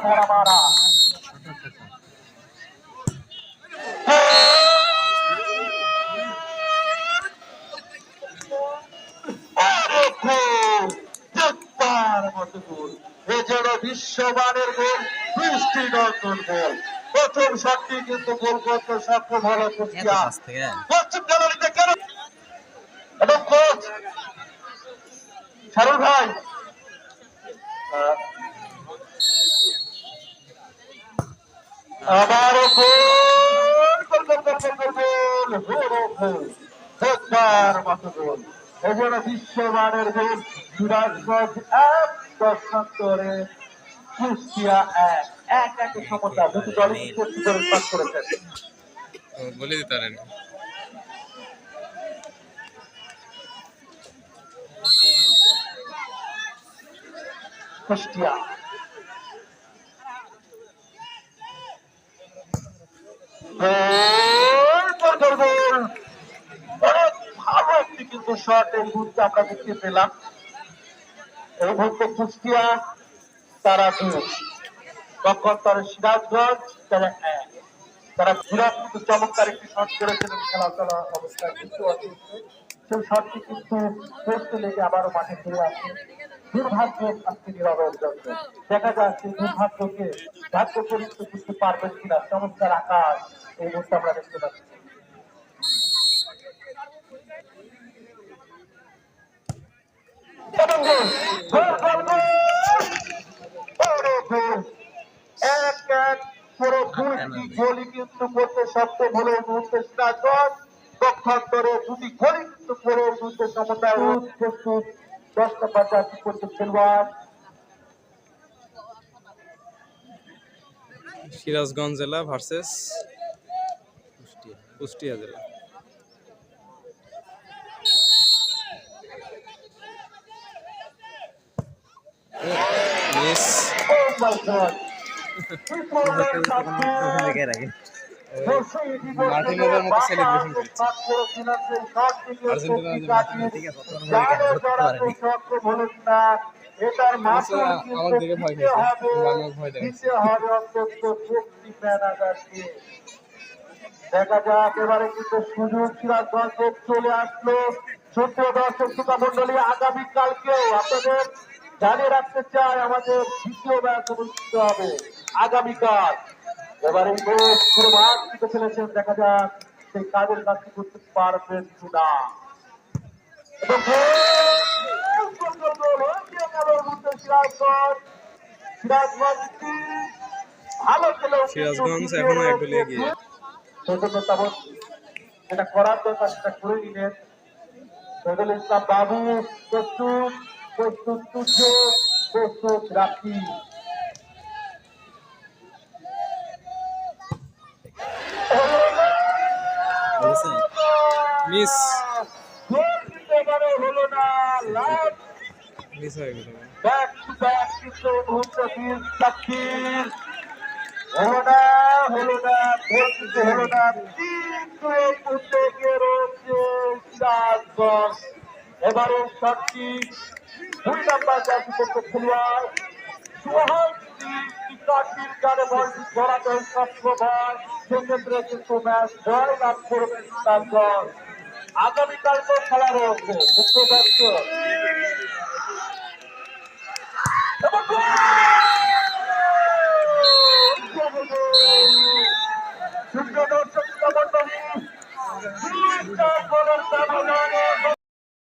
ধরা মারা বিশ্বমানের গোল দৃষ্টিনন্দন গোল। প্রথম শটটি কিন্তু গোল করতে সক্ষম হলো কুষ্টিয়া। পশ্চিম গ্যালারিতে কেন এবং কোচ শারুল ভাই আবারও গোল। এজন্য বিশ্বমানের গোল সিরাজগঞ্জ ১ কুষ্টিয়া ১-১ সমতা। দুটি দলই পাস করেছেন। বলে দিতে পারেন কুষ্টিয়া ভালো একটি কিন্তু শট এই মুহূর্তে আমরা দেখতে পেলাম। এই মুহূর্তে কুষ্টিয়া তারা ২, পক্ষান্তরে সিরাজগঞ্জ তারা ১। তারা বিরাট কিন্তু চমৎকার একটি শট করেছিলেন খেলা চলা অবস্থায়, কিন্তু সেই শটটি কিন্তু করতে লেগে আবারও মাঠে ফিরে আসে। দুর্ভাগ্য আজকে নীরবের জন্য। দেখা যাচ্ছে দুর্ভাগ্যকে ভাগ্য পরিচিত করতে পারবেন কিনা। চমৎকার আকাশ এই মুহূর্তে আমরা দেখতে পাচ্ছি। গোলই কিন্তু করতে সক্ষম হলো এই মুহূর্তে সিরাজগঞ্জ। পক্ষান্তরে দুটি গোলই কিন্তু করে এই মুহূর্তে সমতায় প্রস্তুত ১০ নম্বর জার্সি করতে খেলোয়াড় সিরাজগঞ্জ জেলা ভার্সেস কুষ্টিয়া জেলা। মিস মার্টিনেজের মতো সেলিব্রেশন করছে আমার দিকে ভয় পেয়েছে। দেখা যাক এবারে কিন্তু সুযোগ সিরাজগঞ্জ চলে আসলো। ছোট দর্শক শ্রোতা মন্ডলী, আগামীকালকেও আপনাদের জানিয়ে রাখতে চাই আমাদের দ্বিতীয় ম্যাচ অনুষ্ঠিত হবে আগামীকাল। এবারে পুরো মাঠ কিন্তু ফেলেছেন, দেখা যাক সেই কাজের কাজটি করতে পারবেন কিনা। সিরাজগঞ্জ এখনো এক গোলে এগিয়ে। যেটা করার দরকার সেটা করে নিলেন শহীদুল ইসলাম বাবু। প্রস্তুত প্রস্তুত প্রস্তুত রাখি। মিস হলো না, মিস হয়ে গেল। ব্যাক টু ব্যাক কিন্তু হলো না গোল কিন্তু হলো না। ৩-২ রয়েছে সিরাজগঞ্জ। এবারে শটটি ২ নম্বর জার্সি করতে খেলোয়াড় সোহাগ বলটি ধরাতে সক্ষম হয়। সেক্ষেত্রে কিন্তু ম্যাচ জয় লাভ করবে সিরাজগঞ্জ। আগামীকালকে খেলা রয়েছে বুঝতে পারছো। দর্শক